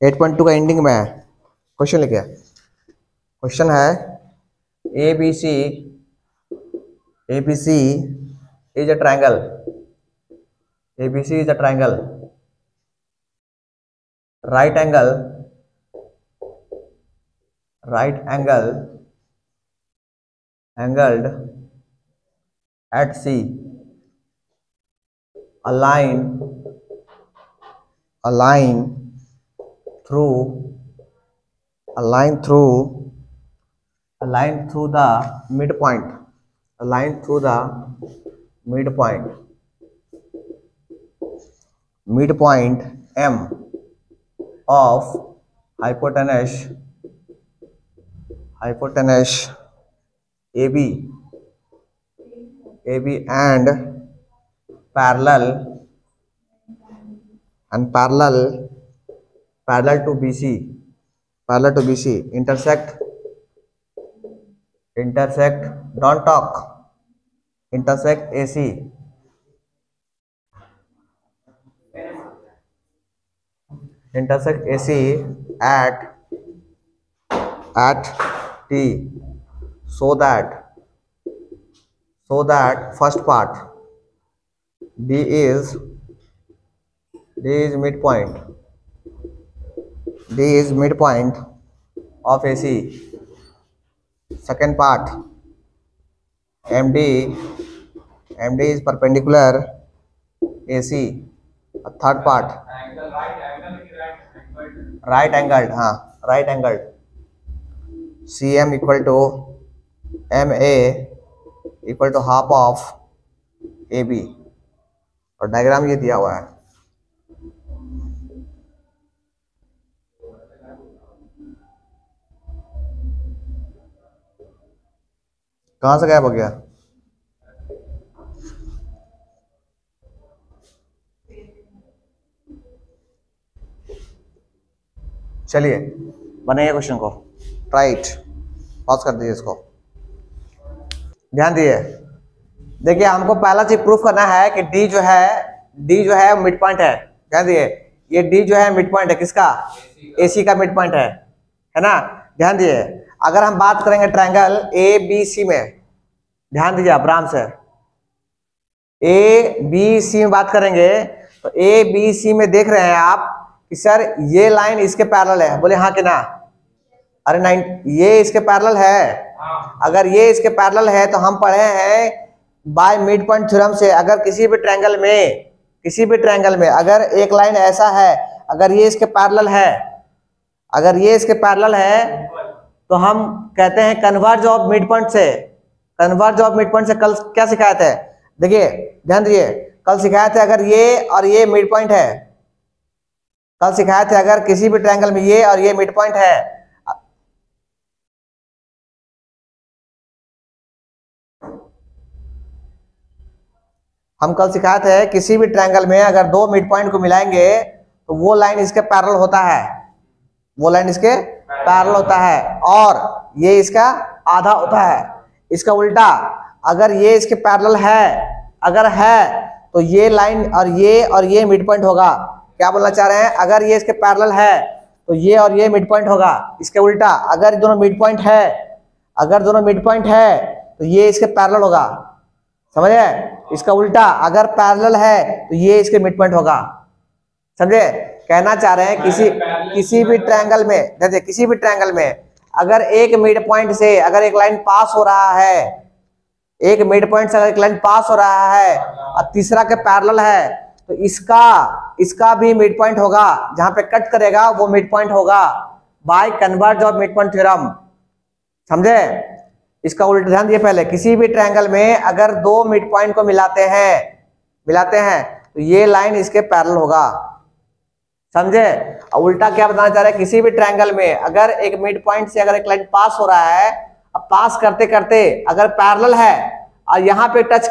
8.2 का एंडिंग में है। क्वेश्चन लिखिए। क्वेश्चन है ABC is a triangle. ABC is a triangle. Right angled at C. A line through the midpoint. A line through the midpoint M of hypotenuse AB and parallel to BC intersect don't talk intersect AC at T, so that first part D is midpoint of AC. Second part MD is perpendicular AC. Third part right angled CM equal to MA equal to half of AB और diagram ये दिया हुआ है। कहां से गायब हो गया? चलिए बनाइए क्वेश्चन को। राइट, पॉज कर दीजिए इसको, ध्यान दिए। देखिए हमको पहला चीज प्रूफ करना है कि D जो है मिड पॉइंट है। ध्यान दिए, ये D जो है मिड पॉइंट है किसका? AC का मिड पॉइंट है ना। ध्यान दिए, अगर हम बात करेंगे ट्रायंगल ABC में, ध्यान दीजिए आप आराम से, ABC में बात करेंगे तो ABC में देख रहे हैं आप कि सर ये लाइन इसके पैरेलल है। बोले हाँ कि ना? अरे नहीं, ये इसके पैरेलल है। अगर ये इसके पैरेलल है तो हम पढ़े हैं बाय मिड पॉइंट थ्योरम से, अगर किसी भी ट्रायंगल में अगर एक लाइन ऐसा है, अगर ये इसके पैरेलल है, तो हम कहते हैं कन्वर्ज ऑफ मिड पॉइंट से। कल क्या सिखाया था? देखिए ध्यान दीजिए, कल सिखाया था अगर ये और ये मिड पॉइंट है, कल सिखाया था अगर किसी भी ट्रायंगल में ये और ये मिड पॉइंट है, हम कल सिखाए थे किसी भी ट्रायंगल में अगर दो मिड पॉइंट को मिलाएंगे तो वो लाइन इसके पैरेलल होता है, और ये इसका आधा होता है। इसका उल्टा, अगर ये इसके पैरेलल है तो ये लाइन और ये मिड पॉइंट होगा। क्या बोलना चाह रहे हैं? अगर ये इसके पैरेलल है तो ये और ये मिड पॉइंट होगा। इसके उल्टा, अगर दोनों मिड पॉइंट है तो ये इसके पैरेलल होगा। समझे? इसका उल्टा, अगर पैरेलल है तो ये इसके मिड पॉइंट होगा। समझे? कहना चाह रहे हैं किसी भी ट्रायंगल में, देखिए किसी भी ट्रायंगल में अगर एक मिड पॉइंट से अगर एक लाइन पास हो रहा है, एक मिड पॉइंट से अगर एक लाइन पास हो रहा है और तीसरा के पैरेलल है तो इसका भी मिड पॉइंट होगा, जहां पे कट करेगा वो मिड पॉइंट होगा by converse of mid point theorem. समझे? इसका उल्टा ध्यान दिए। पहले किसी भी ट्रायंगल में अगर दो मिड पॉइंट को मिलाते हैं तो ये लाइन इसके पैरेलल होगा। समझे? और उल्टा क्या बताना चाह रहे हैं? किसी भी ट्रायंगल में अगर एक मिड पॉइंट से अगर एक लाइन पास हो रहा है, अब पास करते करते अगर पैरेलल है और यहाँ पे टच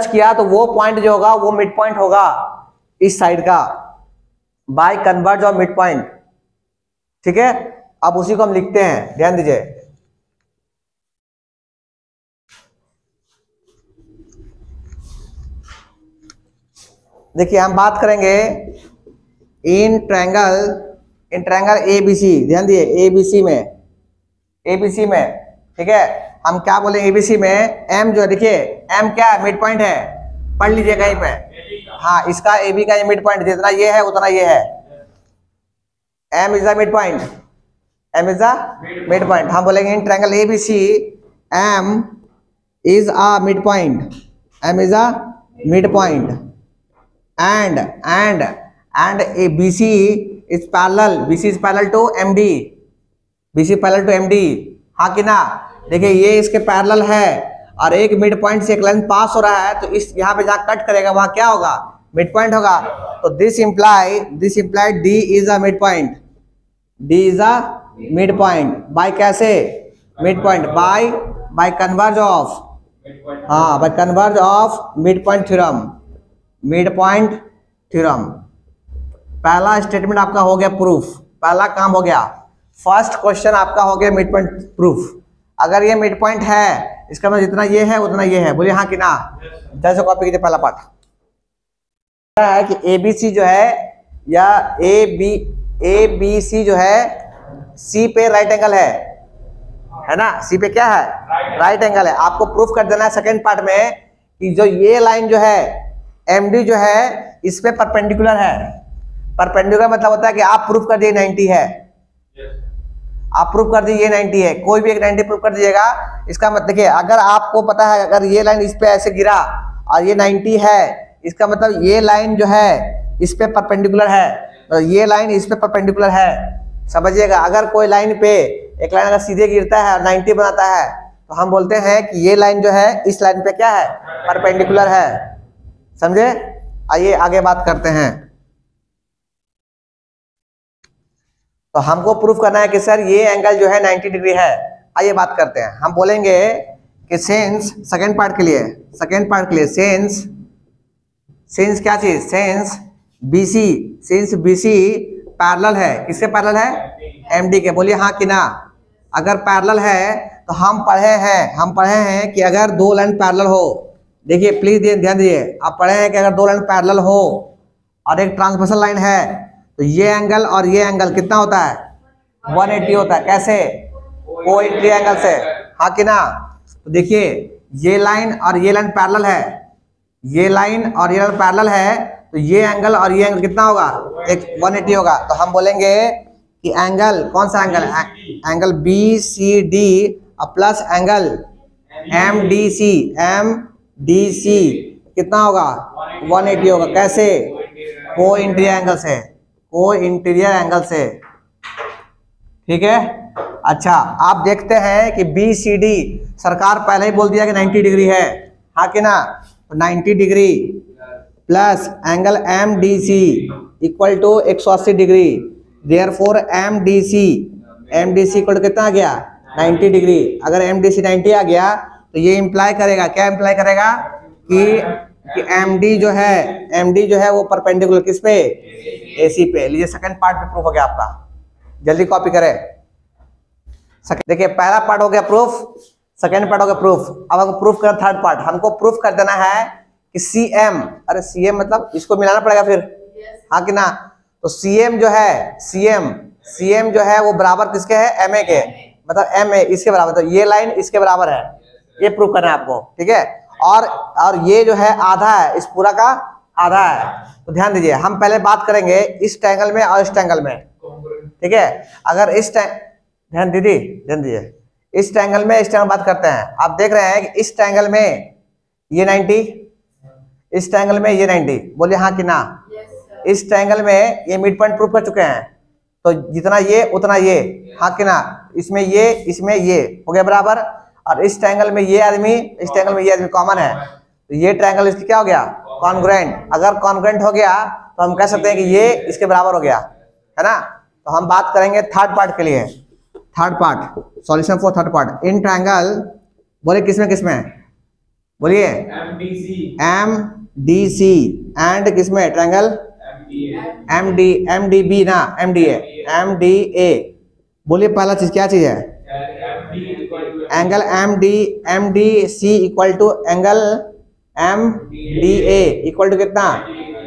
किया तो वो पॉइंट जो होगा वो मिड पॉइंट होगा इस साइड का by converse of mid point. ठीक है, अब उसी को हम लिखते हैं, ध्यान दीजिए। देखिए हम बात करेंगे इन ट्रायंगल एबीसी, ध्यान दिए एबीसी में, ठीक है, हम क्या बोले एबीसी में, एम जो है देखिए एम क्या है, मिड पॉइंट है, पढ़ लीजिए कहीं पे, हाँ इसका एबी का ये मिड पॉइंट जितना ये है उतना ये है, M is the mid point, M is the mid point. हम बोलेंगे in triangle ABC M is a mid point, M is a mid point and a BC is parallel to MD, BC parallel to MD, हाँ कि ना। देखिए ये इसके parallel है और एक मिड पॉइंट से एक लाइन पास हो रहा है, तो इस यहाँ पे जहाँ कट करेगा वहाँ क्या होगा, मिड पॉइंट होगा। तो this imply D is a mid point, D is a mid point by कैसे, mid point by converse of, हाँ by converse of mid point theorem, mid point theorem. पहला स्टेटमेंट आपका हो गया प्रूफ, पहला काम हो गया, फर्स्ट क्वेश्चन आपका हो गया मिड पॉइंट प्रूफ। अगर ये मिड पॉइंट है इसका मतलब जितना ये है उतना ये है, बोलिए हाँ कि ना। जैसे कॉपी कीजिए पहला पार्ट है कि एबीसी जो है या एबीसी जो है सी पे राइट एंगल है ना, सी पे क्या है, राइट एंगल है। आपको प्रूफ कर देना है सेकेंड पार्ट में कि जो ये लाइन जो है एमडी जो है इस पे परपेंडिकुलर है। परपेंडिकुलर मतलब होता है कि आप प्रूफ कर दिए 90 है, आप प्रूफ कर दिए 90 है, कोई भी एक 90 प्रूफ कर दीजिएगा। इसका मतलब देखिए अगर आपको पता है अगर ये लाइन इस पे ऐसे गिरा और ये 90 है, इसका मतलब ये लाइन जो है इस पे परपेंडिकुलर है, तो ये लाइन इस पे परपेंडिकुलर है, समझिएगा। अगर कोई लाइन पे एक लाइन अगर सीधे गिरता है और 90 बनाता है तो हम बोलते हैं कि ये लाइन जो है इस लाइन पे क्या है, परपेंडिकुलर है, समझे। आइए आगे बात करते हैं। तो हमको प्रूफ करना है कि सर ये एंगल जो है 90 डिग्री है। आइए बात करते हैं। हम बोलेंगे कि सेंस सेकेंड पार्ट के लिए सेंस क्या चीज, सेंस बीसी पैरेलल है, किससे पैरेलल है, एमडी के। बोलिए हाँ कि ना। अगर पैरेलल है तो हम पढ़े हैं कि अगर दो लाइन पैरेलल हो, देखिए प्लीज ध्यान दीजिए, आप पढ़े हैं कि अगर दो लाइन पैरेलल हो और एक ट्रांसवर्सल लाइन है तो ये एंगल और ये एंगल कितना होता है, 180 होता है। कैसे, कोइंट्री एंगल से, हाँ कि ना। तो देखिए ये लाइन और ये लाइन पैरेलल है, ये लाइन और ये लाइन पैरेलल है, तो ये एंगल और ये एंगल कितना होगा, एक 180 होगा। तो हम बोलेंगे कि एंगल कौन सा angle, angle BCD plus angle MDC कितना होगा, 180 होगा। कैसे, को इंटीरियर एंगल से, ठीक है। अच्छा आप देखते हैं कि BCD सरकार पहले ही बोल दिया कि 90 डिग्री है, हाँ कि ना। तो 90 degree plus angle MDC equal to 180 degree, therefore MDC equal to कितना आ गया, 90 डिग्री। अगर MDC 90 आ गया तो ये इम्प्लाई करेगा, क्या इम्प्लाई करेगा कि MD जो है वो परपेंडिकुलर किस पे, AC पे। लीजिए सेकंड पार्ट पे प्रूफ हो गया आपका, जल्दी कॉपी करें। देखिए पहला पार्ट हो गया प्रूफ, सेकंड पार्ट हो गया प्रूफ। अब हमको प्रूफ करना थर्ड पार्ट। हमको प्रूफ कर देना है कि CM, अरे CM मतलब इसको मिलाना पड़ेगा फिर, हाँ कि ना। तो CM जो है वो बराबर किसके है, MA के, मतलब MA इसके बराबर, तो ये लाइन इसके बराबर है, ये प्रूफ करना है आपको, ठीक है। और ये जो है आधा है, इस पूरा का आधा है। तो ध्यान दीजिए, हम पहले बात करेंगे इस ट्रायंगल में और इस ट्रायंगल में, ठीक है। अगर इस ध्यान दीजिए, इस ट्रायंगल में इस ट्रायंगल बात करते हैं। आप देख रहे हैं कि इस ट्रायंगल में ये 90, इस ट्रायंगल में ये 90, बोलिए हाँ कि ना। इस ट्रायंगल में ये मिड पॉइंट प्रूफ कर चुके हैं, तो जितना ये उतना ये, हाँ कि ना। इसमें ये हो गया बराबर, और इस ट्रायंगल में ये आदमी, इस ट्रायंगल में ये आदमी कॉमन है, तो ये ट्रायंगल इसकी क्या हो गया, कॉन्ग्रुएंट। अगर कॉन्ग्रुएंट हो गया तो हम कह सकते हैं कि ये इसके बराबर हो गया, है ना। तो हम बात करेंगे थर्ड पार्ट के लिए, third part, solution for third part. In triangle, बोलिए किसमें बोलिए, MDC एंड किसमें, ट्रायंगल MDB ना, MDA। बोलिए पहला चीज क्या चीज है, angle MDC equal to angle MDA equal to कितना,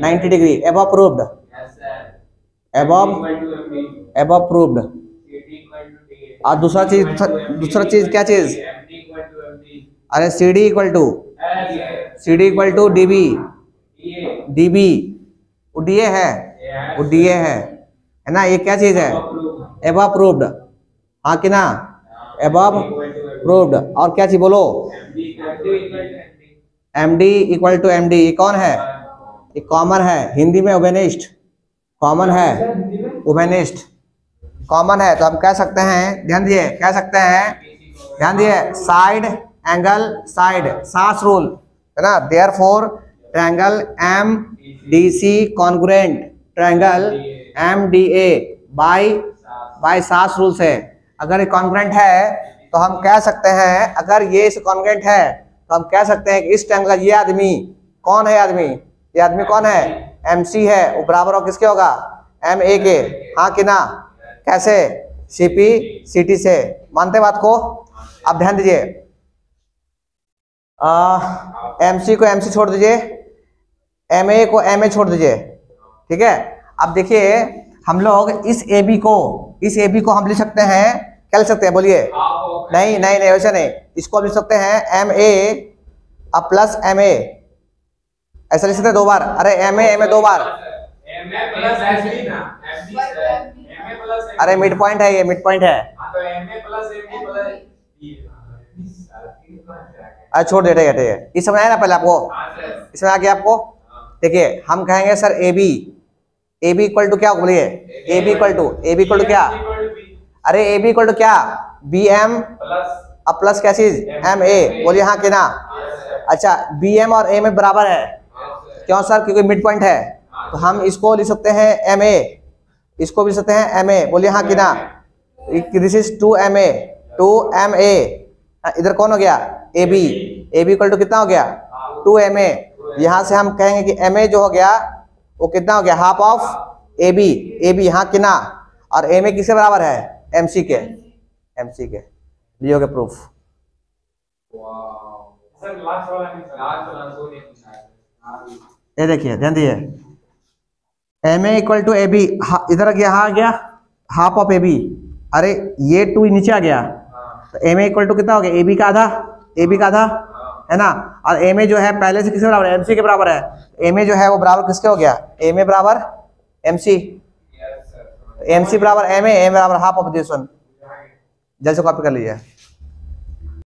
90 degree. Above proved, above above proved. और दूसरा चीज क्या चीज? अरे C D equal to DB वो डीए है ना। ये क्या चीज है? एबव प्रूव्ड, हाँ कि ना? Above proved. और क्या चीज बोलो? MD equal to MD. ये कौन है? ये कॉमन है, हिंदी में ओबेनिस्ट कॉमन है, ओबेनिस्ट कॉमन है। तो हम कह सकते हैं, ध्यान दिए, कह सकते हैं, ध्यान दिए, side angle side, SAS rule है ना। Therefore triangle M D C congruent triangle M D A by SAS rule से। अगर ये कॉन्ग्रुएंट है तो हम कह सकते हैं, अगर ये इस कॉन्ग्रुएंट है तो हम कह सकते हैं कि इस ट्रायंगल, ये आदमी कौन है? ये आदमी कौन है? MC है, वो बराबर हो किसके होगा? MA के, हाँ कि ना? कैसे? CP CT से। मानते बात को? अब ध्यान दीजिए, MC को MC छोड़ दीजिए, MA को MA छोड़ दीजिए, ठीक है। अब देखिए हम लोग इस AB को हम लिख सकते हैं, क्या लिख सकते हैं बोलिए? नहीं वैसे नहीं, इसको लिख सकते हैं MA अब प्लस MA, ऐसा लिख सकते हैं दो बार। अरे MA दो बार, अरे मिड पॉइंट है, ये मिड पॉइंट है। अरे छोड़ दे, इस समय आया ना पहले आपको, इसमें आ गया आपको। देखिए हम कहेंगे सर AB इक्वल टू क्या बोलिए? AB इक्वल टू क्या? अरे AB इक्वल टू क्या? BM अब प्लस क्या चीज? MA, बोलिए हाँ कि ना? अच्छा, BM और AM बराबर है, क्यों सर? क्योंकि मिड पॉइंट है। तो हम इसको लिख सकते हैं MA, इसको भी लिख सकते हैं MA, बोलिए हाँ कि ना? This is 2MA, 2MA। इधर कौन हो गया? AB इक्वल टू कितना हो गया? 2MA। यहाँ से हम कहेंगे कि MA जो हो गया वो कितना हो गया? हाफ ऑफ AB, हाँ कि ना? और MA किसके बराबर है? MC के। ये हो गया प्रूफ। ये देखिए, ध्यान दिए, MA इक्वल टू AB, इधर आ गया हाफ ऑफ AB। अरे ये 2 नीचे आ गया, तो MA इक्वल टू कितना हो गया? AB का आधा है ना। और MA जो है पहले से किसके बराबर है? MC के बराबर है। MA जो है वो बराबर किसके हो गया? MA बराबर MC, MC बराबर MA बराबर हाफ ऑफ दिस वन। जैसे कॉपी कर लीजिए।